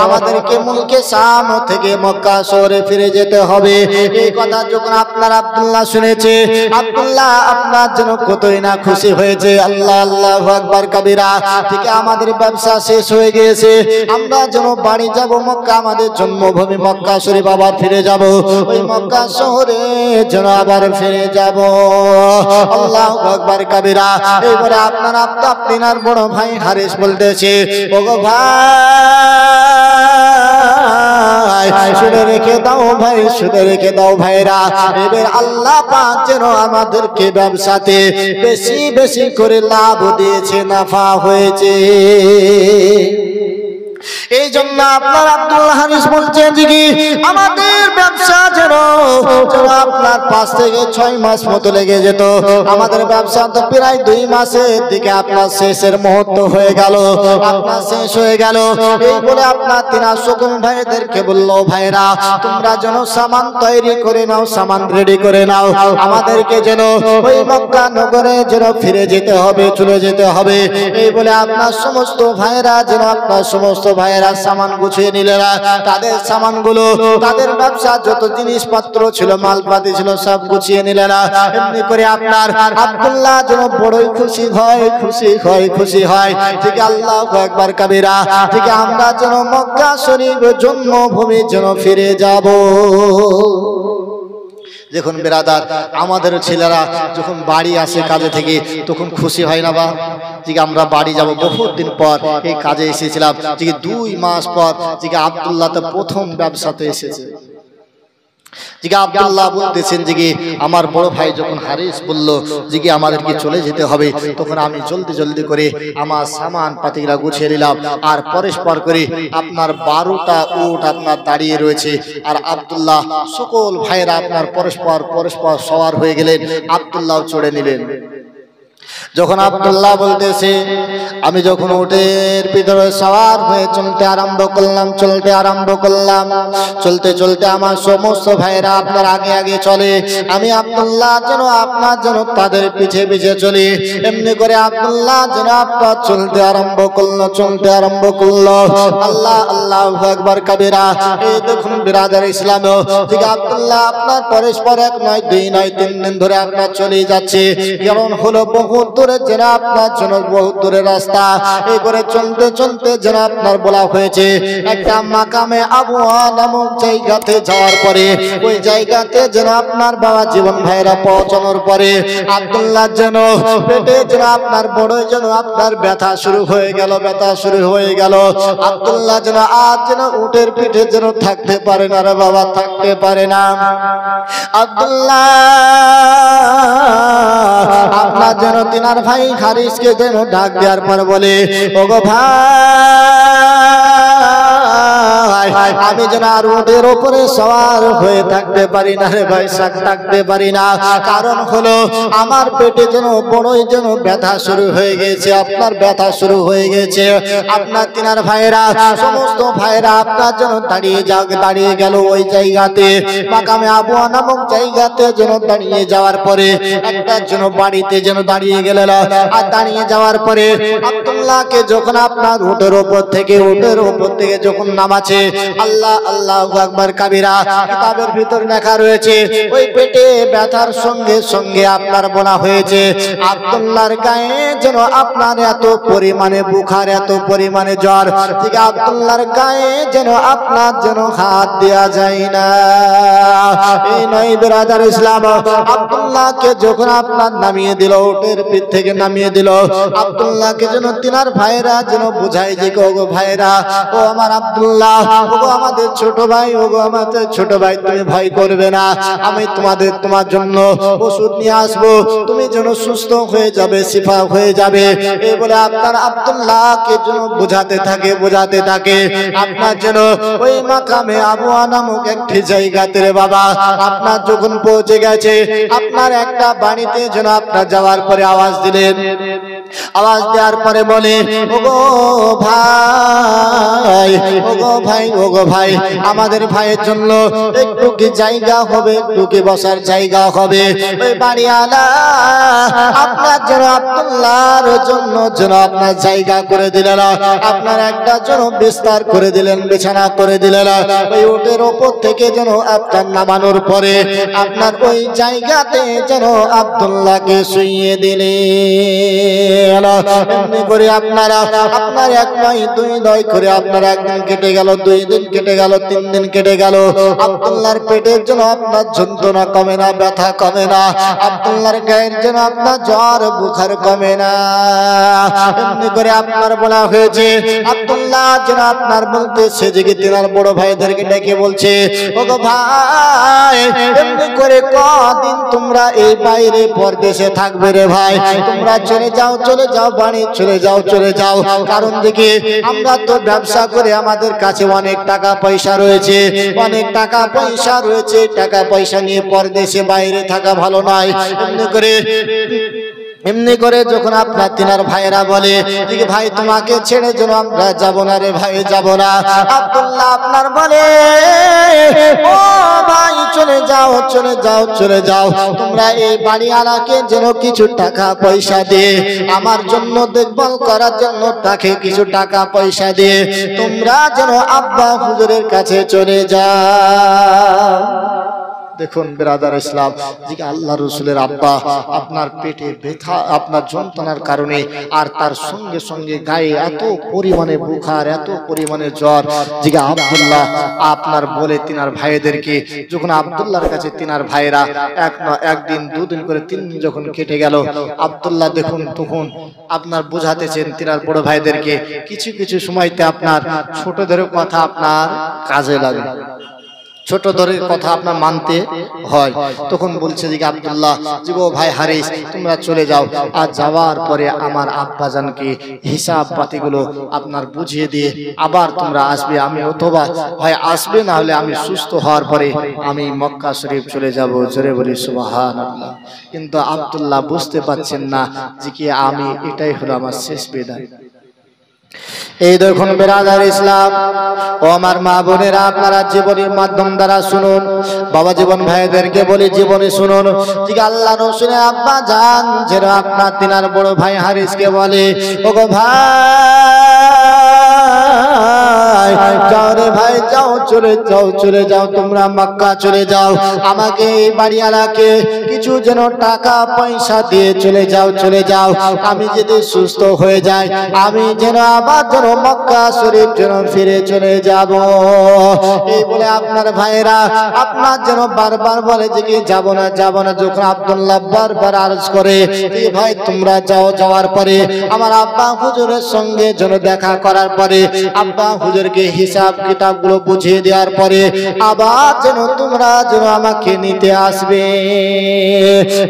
আমাদেরকে মুলকে শাম থেকে মক্কা শহরে ফিরে যেতে হবে। এই কথা যখন আপনার আব্দুল্লাহ শুনেছে, আব্দুল্লাহ আপনার জন্য কতই না খুশি হয়েছে। আল্লাহ আল্লাহু আকবার কাবীরা। ঠিক আমাদের ব্যবসা শেষ হয়ে গিয়েছে, আমরা যেন বাড়ি যাব, মক্কা আমাদের জন্মভূমি মক্কা শরীফ আবার ফিরে যাব, ওই মক্কা শহরে যেন আবার ফিরে যাব। আল্লাহু আকবার কাবীরা। এবারে আপনার আপনার বড় ভাই হারিস বলতেছে ওগো ভাই শুনে রেখে দাও ভাই, শুনে রেখে দাও ভাইরা, এবার আল্লাহ পাক যেন আমাদেরকে ব্যবসাতে বেশি বেশি করে লাভ দিয়েছে, নাফা হয়েছে। এই জন্য আপনার আব্দুল হারিস বলছেন যে কি আমাদের ব্যবসা যেন আপনার 5 থেকে 6 মাস মতো লেগে যেত, আমাদের ব্যবসা তো প্রায় 2 মাসের দিকে আপনার শেষের মুহূর্ত হয়ে গেল, আপনার শেষ হয়ে গেল। এই বলে আপনার তিনা সকল ভাইদেরকে বলল ভাইরা তোমরা যেন সামান তৈরি করে নাও, সামান রেডি করে নাও, আমাদেরকে যেন ওই মক্কা নগরে যেন ফিরে যেতে হবে, চলে যেতে হবে। এই বলে আপনার সমস্ত ভাইরা যেন আপনার সমস্ত ভাইয়েরা সামান গুছিয়ে নিলেন, তাদের সামানগুলো তাদের ব্যবসা যত জিনিসপত্র ছিল মালপাতি ছিল সব গুছিয়ে নিলেন। এমনি করে আপনার আব্দুল্লাহ যেন বড়ই খুশি হয়, খুশি হয়, খুশি হয়। ঠিক আল্লাহু আকবার কাবীরা। ঠিক আমরা যেন মক্কা শরীফ জন্মভূমি যেন ফিরে যাব। যখন বেরাদার আমাদের ছেলেরা যখন বাড়ি আসে কাজে থেকে তখন খুশি হয় না বা যে আমরা বাড়ি যাব, বহুত দিন পর এই কাজে এসেছিলাম, যে 2 মাস পর যে আব্দুল্লাহ তো প্রথম ব্যবসাতে এসেছে। যে আব্দুল্লাহ বলতেছেন যে আমার বড় ভাই যখন হারিস বলল যে আমাদেরকে চলে যেতে হবে, তখন আমি জলদি জলদি করে আমার সামান পাতিগুলা গুছিয়ে নিলাম। আর পরস্পর করে আপনার 12টা উট আপনার দাঁড়িয়ে রয়েছে, আর আব্দুল্লাহ সকল ভাইরা আপনার পরস্পর পরস্পর সওয়ার হয়ে গেলেন, আব্দুল্লাহ চড়ে নিলেন। যখন আব্দুল্লাহ বলতেছে আমি যখন উটের ভিতরে সওয়ার হয়ে চলতে আরম্ভ করলাম, চলতে আরম্ভ করলাম, চলতে চলতে আমার সমস্ত ভাইরা আপনার আগে আগে চলে, আমি আব্দুল্লাহ যেন আপনার যেন তাদের পিছে পিছে চলি। এমনি করে আব্দুল্লাহ যেন আপনার চলতে আরম্ভ করলো, চলতে আরম্ভ করলো। আল্লাহ আল্লাহু আকবার কাবীরা। এই দেখুন বিরাদার ইসলাম, ঠিক আব্দুল্লাহ আপনার পরস্পর 1 নয় 2 নয় 3 দিন ধরে আপনার চলে যাচ্ছে। কারণ হলো বহুত দূরে যেন আপনার জন্য বহুত দূরের রাস্তা। এই করে চলতে চলতে যেন আপনার বলা হয়েছে একটা মাকামে আবুয়া নামক জায়গাতে যাওয়ার পরে, ওই জায়গাতে যেন আপনার বাবা জীবন ভাইরা পৌঁছানোর পরে আব্দুল্লাহ যেন পেটে যেন আপনার বড় যেন আপনার ব্যথা শুরু হয়ে গেল, ব্যথা শুরু হয়ে গেল। আব্দুল্লাহ যেন আজ যেন উটের পিঠে যেন থাকতে পারে না রে বাবা, থাকতে পারে না। আব্দুল্লাহ আপনার যেন তিনার ভাই হারিসকে যেন ডাক দেওয়ার পর বলে ওগো ভাই আমি যেন আর উটের উপরে সওয়ার হয়ে থাকতে পারি না রে ভাই, থাকতে পারি না। কারণ হলো আমার পেটে যেন বড়ই যেন ব্যথা শুরু হয়ে গেছে, আপনার ব্যথা শুরু হয়ে গেছে। আপনার তিনার ভাইরা সমস্ত ভাইরা আপনার যেন দাঁড়িয়ে গেল ওই জায়গাতে, মাকামে আবুয়া নামক জায়গাতে যেন দাঁড়িয়ে যাওয়ার পরে একটা যেন বাড়িতে যেন দাঁড়িয়ে গেলেন। আর দাঁড়িয়ে যাওয়ার পরে আব্দুল্লাহকে যখন আপনার উটের উপর থেকে যখন নামাচ্ছে, আল্লাহ আল্লাহু আকবার কাবীরা, কিতাবের ভিতর লেখা রয়েছে ওই পেটে ব্যথার সঙ্গে সঙ্গে আপনার বলা হয়েছে আব্দুল্লাহর গায়ে যেন আপনার এত পরিমাণে বুখার, এত পরিমাণে জ্বর, ঠিক আব্দুল্লাহর গায়ে যেন আপনার যেন হাত দেয়া যায় না। এই নয় বিরাদার ইসলাম, আব্দুল্লাহকে যখন আপনার নামিয়ে দিল, উটের পিঠ থেকে নামিয়ে দিল, আব্দুল্লাহকে যেন তিনার ভাইরা যেন বুঝাই যে ওগো ভাইরা, ও আমার আব্দুল্লাহ, ওগো আমাদের ছোট ভাই, ওগো আমাদের ছোট ভাই, তুমি ভয় করবে না, আমি তোমার জন্য ওষুধ নিয়ে আসবো, তুমি যেন সুস্থ হয়ে যাবে, শিফা হয়ে যাবে। এই বলে আপনার আব্দুল্লাহকে যেন বোঝাতে থাকে আপনার যেন ওই মাকামে আবুয়া নামক একটি জায়গাতে রে বাবা আপনার যখন পৌঁছে গেছে, আপনার একটা বাড়িতে যেন আপনার যাওয়ার পরে আওয়াজ দিলেন আওয়াজ দেওয়ার পরে বলে ওগো ভাই, ওগো ভাই, ওগো ভাই, আমাদের ভাইয়ের জন্য একটু কি জায়গা হবে, একটু কি বসার জায়গা হবে? ওই বাড়িওয়ালা আপনার জন্য আব্দুল্লাহর জন্য যেন আপনার জায়গা করে দিলেন, আপনার একটা জন্য বিস্তার করে দিলেন, বিছানা করে দিলেন। ওই উটের ওপর থেকে যেন আপনার নামানোর পরে আপনার ওই জায়গাতে যেন আব্দুল্লাহকে শুইয়ে দিলেন। এমনি করে আপনারা আপনার এক নয় দুই নয় করে আপনার একদিন কেটে গেল, 2 দিন কেটে গেল, 3 দিন কেটে গেল। আব্দুল্লাহর পেটের জন্য আপনার যন্ত্রণা কমে না, ব্যথা কমে না। আব্দুল্লাহর গায়ের জন্য আপনার জ্বর বুখার কমে না। এমনি করে আপনার বলা হয়েছে আব্দুল্লাহ যেন আপনার বলতেছে যে তিনার বড় ভাইদেরকে ডেকে বলছে ওগো ভাই, এমনি করে কদিন তোমরা এই বাইরে পরদেশে থাকবে রে ভাই? তোমরা চলে যাও, চলে যাও, বাড়ি চলে যাও, চলে যাও। কারণ দেখি আমরা তো ব্যবসা করে আমাদের কাছে অনেক টাকা পয়সা রয়েছে, অনেক টাকা পয়সা রয়েছে। টাকা পয়সা নিয়ে পরদেশে বাইরে থাকা ভালো নয়। এমনি করে যখন আপনার তিনার ভাইরা বলে যে ভাই তোমাকে ছেড়ে যেন আমরা যাব না রে ভাই, যাব না। আব্দুল্লাহ আপনার বলে ও ভাই চলে যাও, চলে যাও, চলে যাও। তোমরা এই বাড়িওয়ালাকে যেন কিছু টাকা পয়সা দিয়ে, আমার জন্য দেখভাল করার জন্য তাকে কিছু টাকা পয়সা দিয়ে তোমরা যেন আব্বা হুজুরের কাছে চলে যাও। দেখুন বিরাদার ইসলাম, যে আল্লাহ রসুলের আব্বা আপনার পেটে ব্যথা, আপনার যন্ত্রণার কারণে আর তার সঙ্গে সঙ্গে গায়ে এত পরিমাণে বুখার, এত পরিমাণে জ্বর, যে আব্দুল্লাহ আপনার বলে তিনার ভাইদেরকে, যখন আব্দুল্লাহর কাছে তিনার ভাইরা একদিন 2 দিন করে 3 দিন যখন কেটে গেল, আব্দুল্লাহ দেখুন তখন আপনার বোঝাতেছেন তিনার বড় ভাইদেরকে কিছু কিছু সময়তে আপনার ছোটদের কথা আপনার কাজে লাগে, ছোট দরের কথা আপনার মানতে হয়। তখন বলছে যে আব্দুল্লাহ যে ও ভাই হারিস তোমরা চলে যাও, আর যাওয়ার পরে আমার আব্বাজানকে হিসাব পাতিগুলো আপনার বুঝিয়ে দিয়ে আবার তোমরা আসবে। আমি অথবা হয় আসবে, না হলে আমি সুস্থ হওয়ার পরে আমি মক্কা শরীফ চলে যাব। জোরে বলি সুবহানাল্লাহ। কিন্তু আব্দুল্লাহ বুঝতে পারছেন না যে কি আমি এটাই হলো আমার শেষ বিদায়। এই দেখুন বিরাদার ইসলাম ও আমার মা বোনেরা, আপনারা জীবনের মাধ্যম দ্বারা শুনুন। বাবা জীবন ভাইদেরকে বলি জীবনে শুনুন, ঠিক আল্লাহ রসুলের আব্বা জান যেন আপনার তিনার বড় ভাই হারিসকে বলে ওগো ভাই, যাও রে ভাই, যাও, চলে যাও, চলে যাও, তোমরা মক্কা চলে যাও। আমাকে এই বাড়িওয়ালাকে কিছু যেন টাকা পয়সা দিয়ে চলে যাও, চলে যাও। আমি যদি সুস্থ হয়ে যাই, আমি যেন আবার যেন মক্কা শরীফ যেন ফিরে চলে যাব। এই বলে আপনার ভাইরা আপনার যেন বারবার বলে যে কি যাব না, যাব না। যখন আব্দুল্লাহ বারবার আরজ করে যে ভাই তোমরা যাও, যাওয়ার পরে আমার আব্বা হুজুরের সঙ্গে যেন দেখা করার পরে আব্বা হুজুরকে হিসাব কিতাবগুলো বুঝিয়ে দেওয়ার পরে আবার যেন তোমরা যেন আমাকে নিতে আসবে।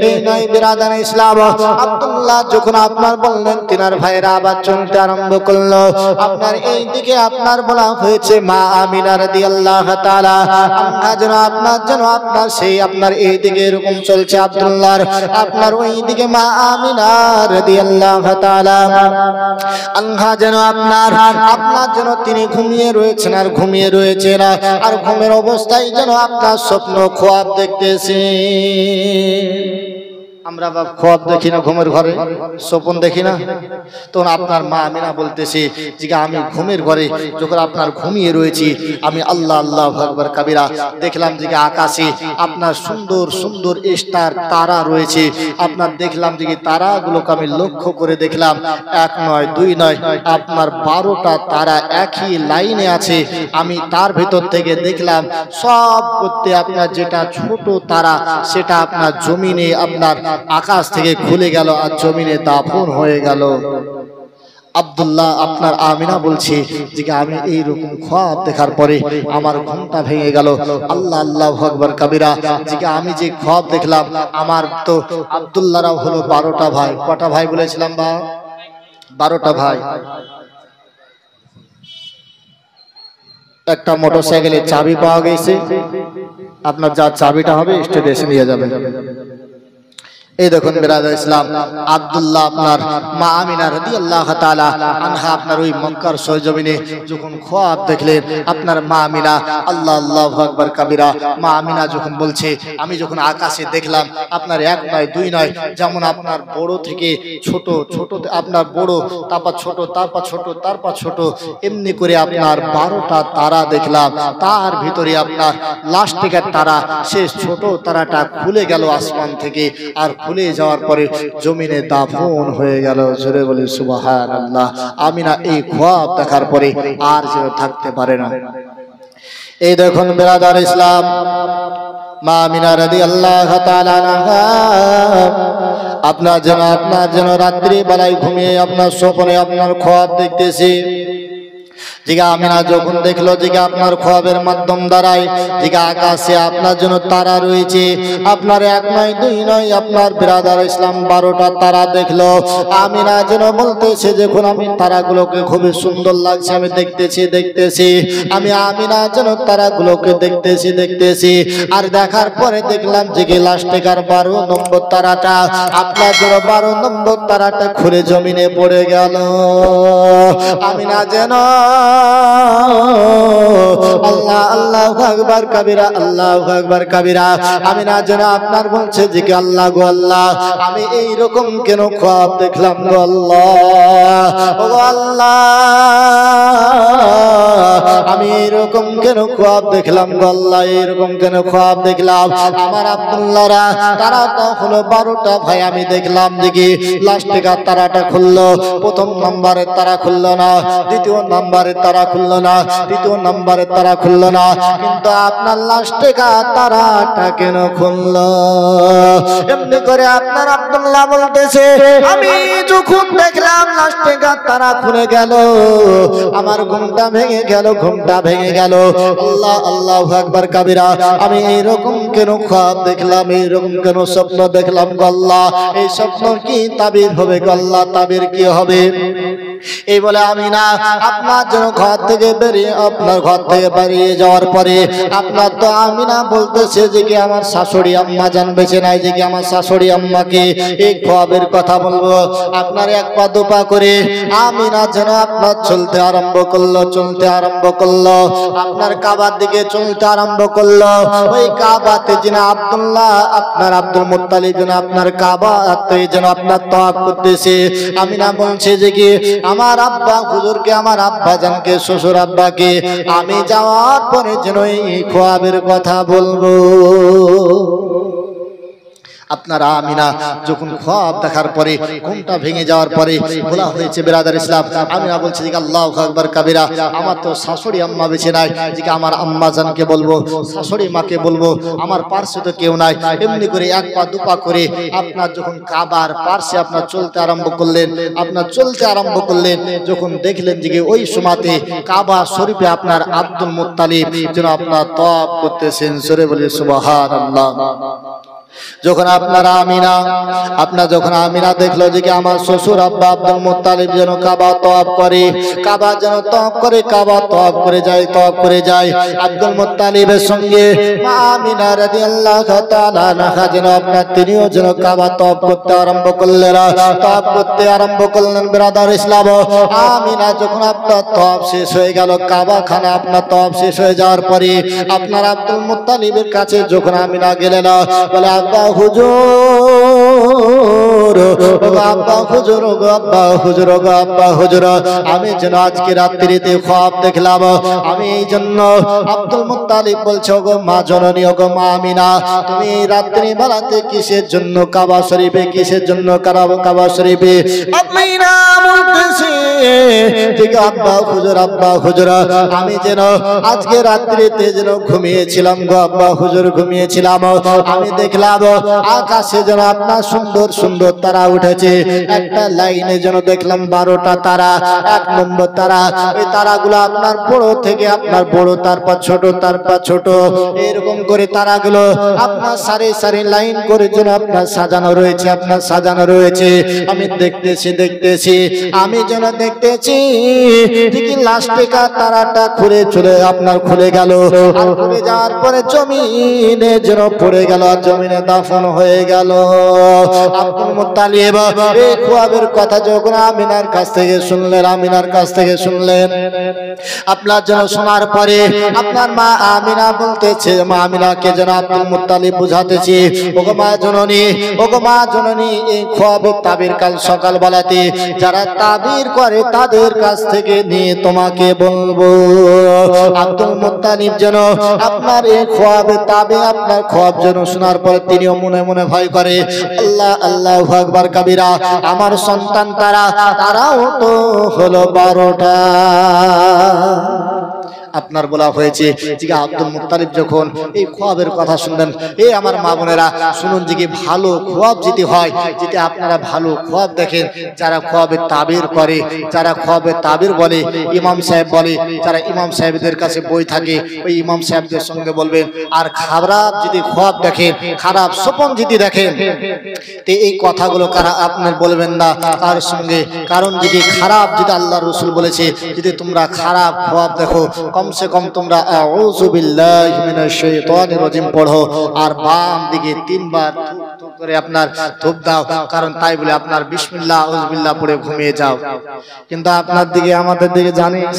এই নয় বিরাদার ইসলাম, আব্দুল্লাহ যখন আপনার বললেন তিনার ভাইরা আবার চলতে আরম্ভ করলো। আপনার এই দিকে আপনার বলা হয়েছে মা আমিনা রাদিয়াল্লাহু তাআলা আনহা যেন আপনার সেই আপনার এই দিকে এরকম চলছে আব্দুল্লাহর, আপনার ওই দিকে মা আমিনা রাদিয়াল্লাহু তাআলা আনহা যেন আপনার যেন তিনি ঘুমিয়ে রয়েছেন, আর ঘুমিয়ে রয়েছেন, আর ঘুমের অবস্থায় যেন আপনার স্বপ্ন খোয়াব দেখতেছে। আমরা বাপ খোয়াব দেখি না, ঘুমের ঘরে স্বপ্ন দেখি না। তখন আপনার মা আমিনা বলতেছে যে আমি ঘুমের ঘরে যখন আপনার ঘুমিয়ে রয়েছি, আমি আল্লাহ আল্লাহু আকবার কাবীরা দেখলাম যে আকাশে আপনার সুন্দর সুন্দর স্টার তারা রয়েছে। আপনার দেখলাম যে তারাগুলোকে আমি লক্ষ্য করে দেখলাম, 1 নয় 2 নয়, আপনার 12টা তারা একই লাইনে আছে। আমি তার ভেতর থেকে দেখলাম সব করতে আপনার যেটা ছোট তারা সেটা আপনার জমিনে আপনার আকাশ থেকে খুলে গেল আর জমিনে দাফন হয়ে গেল। আব্দুল্লাহ আপনার আমিনা বলছে যে আমি এই রকম খ্বাব দেখার পরে আমার ঘুমটা ভেঙে গেল। আল্লাহ আল্লাহু আকবার কাবীরা, যে আমি যে খ্বাব দেখলাম, আমার তো আব্দুল্লাহরাও হলো 12টা ভাই। কটা ভাই বলেছিলাম বা 12টা ভাই। একটা মোটরসাইকেলের চাবি পাওয়া গেছে, আপনার যা চাবিটা হবে স্টেশনে নিয়ে যাবেন। এই দেখুন বিরাদর ইসলাম, আব্দুল্লাহ আপনার মা আমিনা রাদিয়াল্লাহু তাআলা আনহা আপনার ওই মক্কার সরজমিনে যখন খ্বাব দেখলেন, আপনার মা আমিনা, আল্লাহ আল্লাহু আকবার কাবীরা, মা আমিনা যখন বলছে আমি যখন আকাশে দেখলাম আপনার এক নয় দুই নয়, যেমন আপনার বড় থেকে ছোট, ছোট আপনার বড়, তারপর ছোট, তারপর ছোট, তারপর ছোট, এমনি করে আপনার 12টা তারা দেখলাম। তার ভিতরে আপনার লাস্টের তারা, শেষ ছোট তারাটা খুলে গেল আসমান থেকে, আর খুলে যাওয়ার পরে জমিনে দাফন হয়ে গেল। জোরে বলি সুবহানাল্লাহ। আমিনা এই খ্বাব দেখার পরে আর যেন থাকতে পারে না। এই দেখুন বিরাদার ইসলাম, মা আমিনা রাদিয়াল্লাহু তাআলা আনহা আপনার যেন রাত্রি বেলায় ঘুমিয়ে আপনার স্বপ্নে আপনার খ্বাব দেখতেছি। জিগা আমিনা যখন দেখলো জিগা আপনার খ্বাবের মাধ্যম দ্বারাই জিগা আকাশে আপনার জন্য তারা রয়েছে, আপনার এক নয় দুই নয়, আপনার বিরাদার ইসলাম 12টা তারা দেখলো। আমিনা যেন বলতেছে যখন আমি তারাগুলোকে খুবই সুন্দর লাগছে, আমি দেখতেছি আমি আমিনা যেন তারাগুলোকে দেখতেছি আর দেখার পরে দেখলাম যে লাস্টেকার 12 নম্বর তারাটা, আপনার জন্য 12 নম্বর তারাটা খুলে জমিনে পড়ে গেল। আমিনা যেন আল্লাহ আল্লাহু আকবার কাবীরা, আল্লাহু আকবার কাবীরা, আমিনা যেন আপনার বলছে যে কি আল্লাহ গো আল্লাহ, আমি এই রকম কেন খ্বাব দেখলাম গো আল্লাহ, ও গো আল্লাহ, আমি এরকম কেন খ্বাব দেখলাম গো আল্লাহ, এরকম কেন খ্বাব দেখলাম। আমার আব্দুল্লাহরা তারা তো হলো 12টা ভাই, আমি দেখলাম যে কি লাস্টেকার তারাটা খুললো, প্রথম নম্বরের তারা খুললো না, দ্বিতীয় নম্বরের তারা খুললো না, তৃতীয় নম্বরের তারা খুললো না, কিন্তু আপনার লাস্টেকার তারাটা কেন খুললো? এমনি করে আপনার আব্দুল্লাহ বলতেছে আমি যখন দেখলাম লাস্টেকার তারা খুলে গেল, আমার ঘুমটা ভেঙে গেল, ঘুমটা ভেঙে গেল। আল্লাহ আল্লাহু আকবার কাবীরা, আমি এইরকম কেন খ্বাব দেখলাম, এইরকম কেন স্বপ্ন দেখলাম গো আল্লাহ, এই স্বপ্ন কি তাবির হবে গো আল্লাহ, তাবির কি হবে? এই বলে আমিনা আপনার জন্য ঘর থেকে বেরিয়ে যাওয়ার পরে আপনার তো আমিনা বলতেছে যে কি আমার শাশুড়ি আম্মা জান বেঁচে নাই, যে কি আমার শাশুড়ি আম্মাকে এই খ্বাবের কথা বলবো। আপনার এক পা দুপা করে আমিনা যেন আপনার চলতে আরম্ভ করলো, আপনার কাবার দিকে চলতে আরম্ভ করলো। ওই কাবাতে যেন আব্দুল্লাহ আপনার আব্দুল মুত্তালিব যেন আপনার কাবাতে যেন আপনার তাওয়াফ করতেছে। আমিনা বলছে যে কি আমার আব্বা হুজুরকে, আমার আব্বা জানকে, শ্বশুর আব্বাকে আমি যাওয়ার পরে যেন এই খ্বাবের কথা বলবো। আপনার আমিনা যখন খ্বাব দেখার পরে ঘুমটা ভেঙে যাওয়ার পরে বলা হয়েছে বিরাদার ইসলাম, আমিনা বলছে যে আল্লাহু আকবার কাবীরা, আমার তো শাশুড়ি আম্মা বেঁচে নাই, যে আমার আম্মা জানকে বলবো, শাশুড়ি মাকে বলবো, আমার পার্শ্বে তো কেউ নাই। এমনি করে এক পা দুপা করে আপনার যখন কাবার পার্শ্বে আপনার চলতে আরম্ভ করলেন, যখন দেখলেন যে ওই সময়তে কাবা শরীফে আপনার আব্দুল মুত্তালিব যেন আপনার তাওয়াফ করতেছেন। জোরে বলি সুবহানাল্লাহ। যখন আমিনা দেখলো যে কি আমার শ্বশুর আব্বা আব্দুল মুত্তালিব যেন কাবা তওয়াফ করে, কাবা তওয়াফ করে যায় আব্দুল মুত্তালিবের সঙ্গে মা আমিনা রাদিয়াল্লাহু তাআলা আনহা যেন আপনার তিনিও যেন কাবা তওয়াফ করতে আরম্ভ করলেন। ব্রাদার ইসলাম, আমিনা যখন আপনার তওয়াফ শেষ হয়ে গেল, কাবা খানা আপনার তওয়াফ শেষ হয়ে যাওয়ার পরে আপনার আব্দুল মুত্তালিবের কাছে যখন আমিনা গেলেন, বলে আব্বা হুজুর, আমি যেন আজকে রাত্রিতে খ্বাব দেখলাম, আমি এই জন্য। আব্দুল মুত্তালিব বলছে ওগো মা জননী, ওগো মা আমিনা, তুমি এই রাত্রি বেলাতে কিসের জন্য কাবা শরীফে, কিসের জন্য কাবা শরীফে? আমিনা বলতেছে আব্বা হুজুর, আমি যেন আজকে রাত্রিতে যেন ঘুমিয়েছিলাম গো আব্বা হুজুর, ঘুমিয়েছিলাম, আমি দেখলাম আকাশে যেন আপনার সুন্দর সুন্দর তারা উঠেছে, একটা লাইনে যেন দেখলাম 12টা তারা, 1 নম্বর তারা। ওই তারাগুলো আপনার বড় থেকে আপনার বড়, তারপর ছোট, তারপর ছোট, এরকম করে তারাগুলো আপনার সারি সারি লাইন করে যেন আপনার সাজানো রয়েছে, আপনার সাজানো রয়েছে। আমি দেখতেছি আমি যেন দেখতেছি ঠিকই লাস্টে তারাটা খুলে গেল। আর খুলে যাওয়ার পরে জমিনে যেন পড়ে গেল, জমিনে দাফন হয়ে গেল। আব্দুল মুত্তালিব এই খুয়াবের কথা যখন আমিনার কাছ থেকে শুনলেন, আপনার যেন শোনার পরে আপনার মা আমিনা বলতেছে, মা আমিনাকে যেন আব্দুল মুত্তালিব বুঝাতেছে, ওগো মা জননী এই খুয়াবের তাবির কাল সকাল বেলাতে যারা তাবির করে তাদের কাছ থেকে নিয়ে তোমাকে বলবো। আব্দুল মুত্তালিব যেন আপনার এই খুয়াবের তাবির, আপনার খুয়াব যেন শোনার পরে তিনিও মনে মনে ভয় করে, আল্লাহু আকবার কাবীরা, আমার সন্তান তারাও তো হলো 12টা। আপনার বলা হয়েছে যে আব্দুল মুত্তালিব যখন এই খুয়াবের কথা শুনলেন, এই আমার মা বোনেরা শুনুন, যে ভালো খুয়াব যেতে হয়, যেটা আপনারা ভালো খুয়াব দেখেন, যারা খুয়াবের তাবির করে, যারা খুয়াবের তাবির বলে, ইমাম সাহেব বলে, যারা ইমাম সাহেবদের কাছে বই থাকে ওই ইমাম সাহেবদের সঙ্গে বলবেন। আর খারাপ যদি খুয়াব দেখেন, খারাপ স্বপ্ন যদি দেখেন, তো এই কথাগুলো কারা আপনার বলবেন না তার সঙ্গে। কারণ যদি খারাপ, যদি আল্লাহ রাসূল বলেছে যদি তোমরা খারাপ খুয়াব দেখো, কমসে কম তোমরা আউযু বিল্লাহি মিনাশ শাইতানির রাজিম পড়ো, আর বাম দিকে 3 বার থুপ করে আপনার থুপ দাও, কারণ তাই বলে আপনার বিসমিল্লাহ আউযুবিল্লাহ পড়ে ঘুমিয়ে যাও। কিন্তু আপনার দিকে আমাদের দিকে জানিস,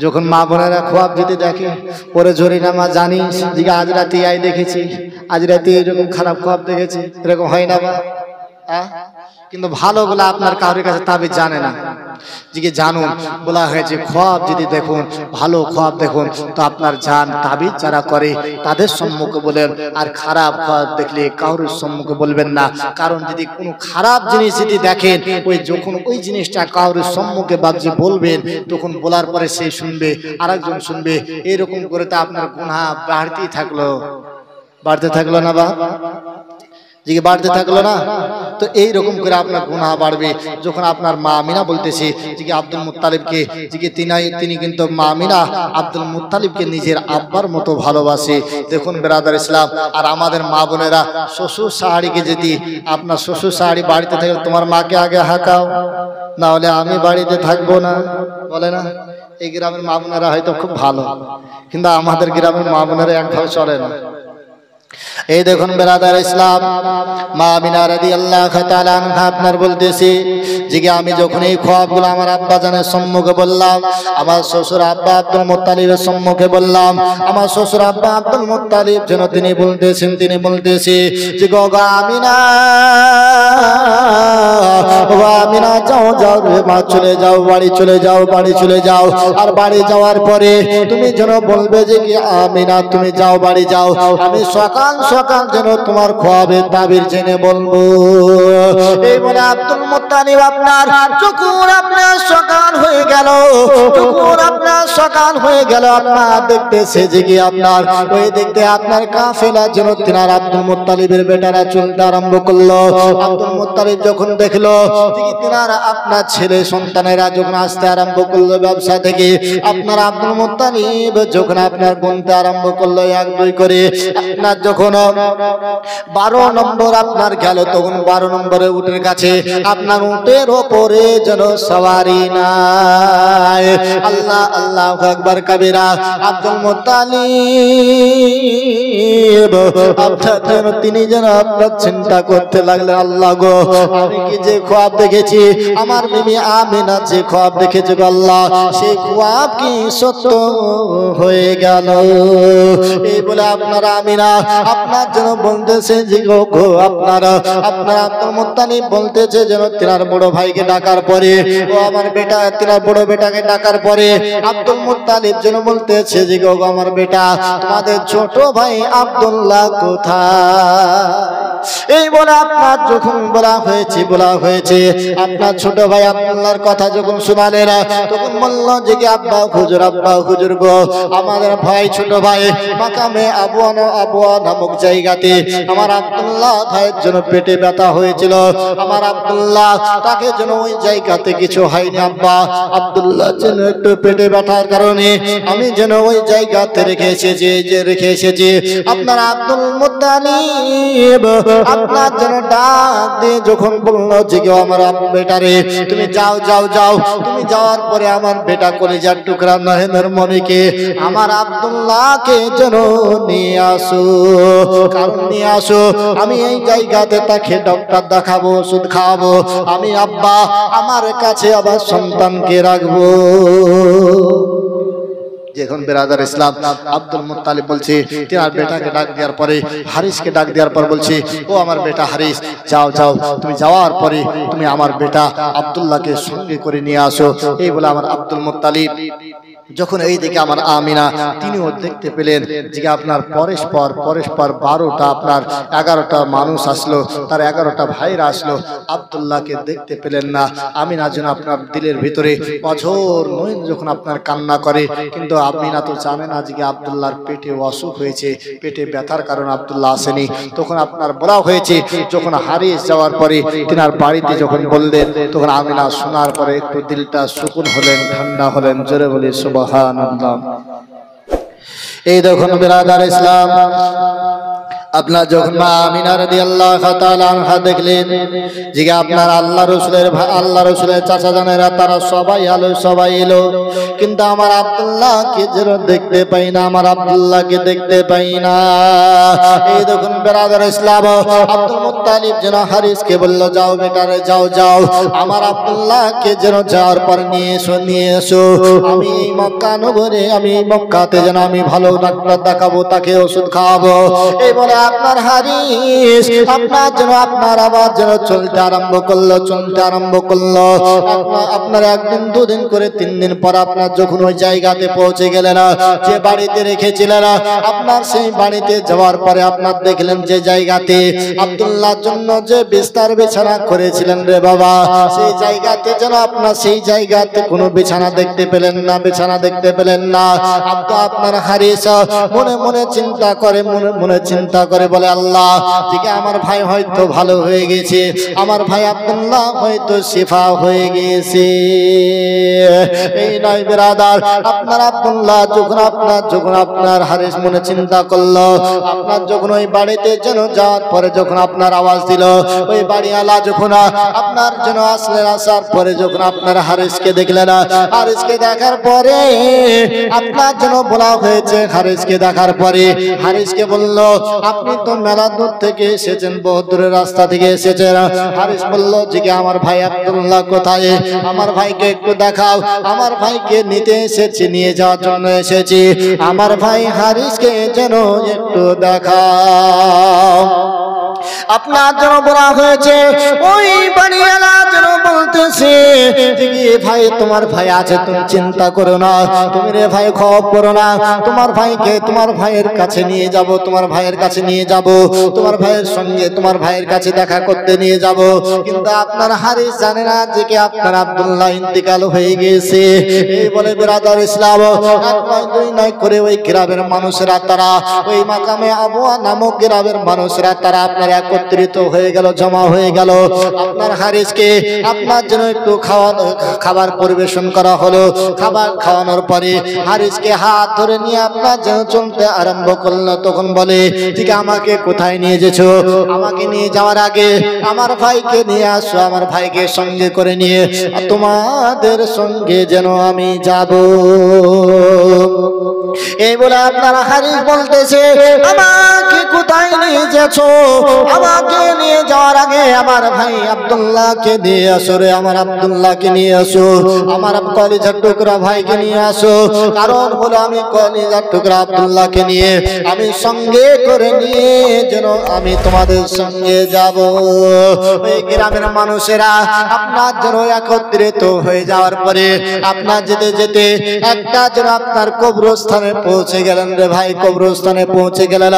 যখন মা বোনেরা খুয়াব যদি দেখে পরে জরি নামা, জানিস যে আজ রাতে আই দেখেছি, আজ রাতে এরকম খারাপ খুয়াব দেখেছি, এরকম হয় না বা? কিন্তু ভালোগুলো আপনার কারোর কাছে তাবিজ জানে না। যে জানুন, বলা হয়েছে খুয়াব যদি দেখুন, ভালো খুয়াব দেখুন, তো আপনার জান তাবিজ যারা করে তাদের সম্মুখে বলেন, আর খারাপ খুয়াব দেখলে কারোর সম্মুখে বলবেন না। কারণ যদি কোনো খারাপ জিনিস যদি দেখেন, যখন ওই জিনিসটা কারোর সম্মুখে বাগজি বলবেন, তখন বলার পরে সে শুনবে, আরেকজন শুনবে, এরকম করে তো আপনার গুনাহ বাড়তে থাকলো না বা বাড়তে থাকলো না? তো এইরকম করে আপনার গুনাহ বাড়বে। যখন আপনার মা আমিনা বলতেছে যে আব্দুল মুত্তালিবকে, যে তিনি কিন্তু মা আমিনা আব্দুল মুত্তালিবকে নিজের আব্বার মতো ভালোবাসে। দেখুন ব্রাদার ইসলাম, আর আমাদের মা বোনেরা শ্বশুর শাশুড়িকে যদি আপনার শ্বশুর শাশুড়ি বাড়িতে থাকে, তোমার মাকে আগে হাঁকাও, না হলে আমি বাড়িতে থাকবো না, বলে না? এই গ্রামের মা বোনেরা হয়তো খুব ভালো, কিন্তু আমাদের গ্রামের মা বোনেরা একভাবে চলে না। এই দেখুন ব্রাদার ইসলাম, মা আমিনা রাদিয়াল্লাহু তাআলা আনহা আপনার বলতেছি যে আমি যখন এই খুয়াবগুলো আমার আব্বা জানের সম্মুখে বললাম, আমার শ্বশুর আব্বা আব্দুল মুত্তালিবের সম্মুখে বললাম, আমার শ্বশুর আব্বা আব্দুল মুত্তালিব যেন তিনি বলতেছি যে গো আমিনা, আমিনা যাও রে মা, চলে যাও, বাড়ি চলে যাও। আর বাড়ি যাওয়ার পরে তুমি যেন বলবে যে কি আমিনা তুমি যাও, বাড়ি যাও, আমি সকাল যেন তোমার খুয়াবের তাবির জেনে বলবো। এই বলে আব্দুল মুত্তালিব আপনার যখন আপনার সকাল হয়ে গেল, আপনার দেখতেছে যে কি আপনার ওই দেখতে আপনার কাফেলা যেন তিনার আব্দুল মুত্তালিবের বেটারা চলতে আরম্ভ করলো। আব্দুল মুত্তালিব যখন দেখলো যে তিনার আপনার ছেলে সন্তানেরা যখন আসতে আরম্ভ করলো ব্যবসা থেকে, আপনার আব্দুল মুত্তালিব যখন আপনার গুনতে আরম্ভ করলো 1 2 করে, আপনার যখন 12 নম্বর আপনার গেল, তখন 12 নম্বরের উটের কাছে আপনার উটের ওপরে যেন সওয়ারি নাই। আল্লাহু আকবার কাবীরা। আব্দুল মুত্তালিব আপনার যেন তিনি যেন আপনার চিন্তা করতে লাগলেন, আল্লাহ গো, আমি কি যে খুয়াব দেখেছি, আমার বিবি আমিনা যে খুয়াব দেখেছে গো আল্লাহ, সেই খুয়াব কি সত্য হয়ে গেল? এই বলে আপনার আমিনা আপনার যেন বলতেছে যে গো আপনার আব্দুল মুত্তালিব বলতেছে যেন তিনার বড় ভাইকে ডাকার পরে, ও আমার বেটা, তিনার বড় বেটাকে ডাকার পরে আব্দুল মুত্তালিব যেন বলতেছে যে গো আমার বেটা, তোমাদের ছোট ভাই আব্দুল আব্দুল্লাহ কোথায়? এই বলে আপনার যখন বলা হয়েছে আপনার ছোট ভাই আব্দুল্লাহর কথা যখন শোনালেন তখন বলল যে কি আব্বা হুজুর গো, আমাদের ভাই ছোট ভাই মাকামে আবুয়া নামক জায়গাতে আমার আব্দুল্লাহ ভাইয়ের জন্য পেটে ব্যথা হয়েছিল। আমার আব্দুল্লাহ তাকে যেন ওই জায়গাতে কিছু হয়নি আব্বা, আব্দুল্লাহ যেন একটু পেটে ব্যথার কারণে আমি যেন ওই জায়গাতে রেখে এসেছি। আপনার আব্দুল মুত্তালিব আপনার যেন ডাক দিয়ে যখন বললো যে কেউ আমার বেটারে তুমি যাও, তুমি যাওয়ার পরে আমার বেটা কলিজার টুকরা নহেনের মনিকে আমার আব্দুল্লাহকে যেন নিয়ে আসো, কারণ নিয়ে আসো আমি এই জায়গাতে তাকে ডক্টর দেখাবো, ওষুধ খাওয়াবো, আমি আব্বা আমার কাছে আবার সন্তানকে রাখবো। যখন বেরাদার ইসলাম আব্দুল মুত্তালিব বলছে তার বেটাকে ডাক দেওয়ার পরে হারিসকে ডাক দেওয়ার পর বলছে ও আমার বেটা হারিস, যাও তুমি যাওয়ার পরে তুমি আমার বেটা আব্দুল্লাহকে সঙ্গে করে নিয়ে আসো। এই বলে আমার আব্দুল মুত্তালিব যখন এই দিকে আমার আমিনা তিনিও দেখতে পেলেন যে আপনার পরস্পর 12টা আপনার 11টা মানুষ আসলো, তার 11টা ভাইরা আসলো, আব্দুল্লাহকে দেখতে পেলেন না। আমিনা যেন আপনার দিলের ভিতরে অঝোর নয়ন যখন আপনার কান্না করে, কিন্তু আমিনা তো জানে না যে আব্দুল্লাহর পেটে অসুখ হয়েছে, পেটে ব্যথার কারণে আব্দুল্লাহ আসেনি। তখন আপনার বলা হয়েছে যখন হারিস যাওয়ার পরে তিনার বাড়িতে যখন বললেন তখন আমিনা শোনার পরে একটু দিলটা সুকুন হলেন, ঠান্ডা হলেন। জোরে বলি সুবহানাল্লাহ। এই দেখুন বিরাদার ইসলাম আপনার যখন মা আমিনা রাদিয়াল্লাহু তাআলা আনহা দেখলেন যে আপনার আল্লাহ রাসূলের চাচা জানেরা তারা সবাই এলো, কিন্তু আমার আব্দুল্লাহকে যেন দেখতে পাই না, আমার আব্দুল্লাহকে দেখতে পাই না। এই দেখুন বিরাদার ইসলাম আব্দুল মুত্তালিব যেন হারিসকে বলল যাও বেটারে যাও, আমার আব্দুল্লাহকে যেন যাওয়ার পর নিয়ে এসো, আমি এই মক্কা নগরে আমি মক্কাতে যেন আমি ভালো ডাক্তার দেখাবো, তাকে ওষুধ খাওয়াবো। এই বলে আপনার হারিস আপনার যেন আপনার আবার যেন চলতে আরম্ভ করলো। আপনার একদিন দুদিন করে 3 দিন পর আপনার যখন ওই জায়গাতে পৌঁছে গেলেন যে বাড়িতে রেখেছিলেন, আপনার সেই বাড়িতে যাওয়ার পরে আপনার দেখলেন যে জায়গাতে আব্দুল্লাহর জন্য যে বিস্তার বিছানা করেছিলেন রে বাবা, সেই জায়গাতে যেন আপনার সেই জায়গাতে কোনো বিছানা দেখতে পেলেন না। আপনার হারিস মনে চিন্তা করে বলে আল্লাহ থেকে আমার ভাই হয়তো ভালো হয়ে গেছে, আমার ভাই আব্দুল্লাহ হয়তো শিফা হয়ে গেছে। এই নয় বিরাদার আপনার আব্দুল্লাহ যখন আপনার হারিস মনে চিন্তা করলো, আপনার যখন ওই বাড়িতে যেন যাওয়ার পরে যখন আপনার আওয়াজ দিল, ওই বাড়িওয়ালা যখন আপনার যেন আসার পরে যখন আপনার হারিসকে দেখলেন, হারিসকে দেখার পরে আপনার যেন বলা হয়েছে, হারিসকে দেখার পরে হারিসকে বলল আপনি তো মেলা দূর থেকে এসেছেন, বহু দূরের রাস্তা থেকে এসেছেন। হারিস বলল যে আমার ভাই আব্দুল্লাহ কোথায়, আমার ভাইকে একটু দেখাও, আমার ভাইকে নিয়ে যাওয়ার জন্য এসেছি, আমার ভাই হারিসকে যেন একটু দেখাও। আপনার যেন বলা হয়েছে ওই বাড়িওয়ালা যেন বলতেছে ভাই তোমার ভাই আছে, তুমি চিন্তা করো না, তুমি রে ভাই খবর করো না, তোমার ভাইকে তোমার ভাইয়ের কাছে নিয়ে যাব, তোমার ভাইয়ের সঙ্গে তোমার ভাইয়ের কাছে দেখা করতে নিয়ে যাব। কিন্তু আপনার হারিস জানে না যে কি আপনার আব্দুল্লাহ ইন্তিকাল হয়ে গেছে। এই বলে বিরাদার ইসলাম 1 নয় করে ওই গ্রামের মানুষেরা তারা ওই মাকামে আবুয়া নামক গ্রামের মানুষেরা তারা আপনার একত্রিত হয়ে গেল, জমা হয়ে গেল। আপনার হারিসকে আপনার জন্য একটু খাবার পরিবেশন করা হলো। খাবার খাওয়ানোর পরে হারিসকে হাত ধরে নিয়ে আপনার যেন চলতে আরম্ভ করলো। তখন বলে ঠিক আমাকে কোথায় নিয়ে যেছো, আমাকে নিয়ে যাওয়ার আগে আমার ভাইকে নিয়ে আসো, আমার ভাইকে সঙ্গে করে নিয়ে তোমাদের সঙ্গে যেন আমি যাব। এই বলে আপনার হারিস বলতেছে আমাকে কোথায় নিয়ে এসেছো, আমাকে নিয়ে যাওয়ার আগে আমার ভাই আব্দুল্লাহকে নিয়ে আসো রে, আমার আব্দুল্লাহকে নিয়ে আসো, আমার কলিজার টুকরা ভাইকে নিয়ে আসো। কারণ হলো আমি কলিজার টুকরা আব্দুল্লাহকে নিয়ে আমি সঙ্গে করে নিয়ে যেন আমি তোমাদের সঙ্গে যাব। ওই গ্রামের মানুষেরা আপনার যেন একত্রিত হয়ে যাওয়ার পরে আপনার যেতে যেতে একটা যেন আপনার কবরস্থানে পৌঁছে গেলেন রে ভাই, কবরস্থানে পৌঁছে গেলেন।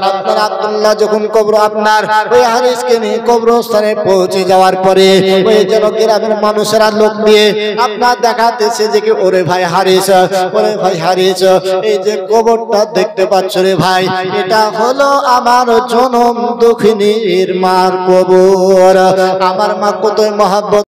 আপনার আব্দুল্লাহ যখন কবর আপনার ওই হারিসকে নিয়ে কবরস্থানে পৌঁছে যাওয়ার পরে ওই যেন গ্রামের মানুষেরা লোক দিয়ে আপনার দেখাতেছে যে কি ওরে ভাই হারিস, ওরে ভাই হারিস, এই যে কবরটা দেখতে পাচ্ছ রে ভাই, এটা হলো আমার জনম দক্ষিণীর মার কবর। আমার মা কত মহব্বত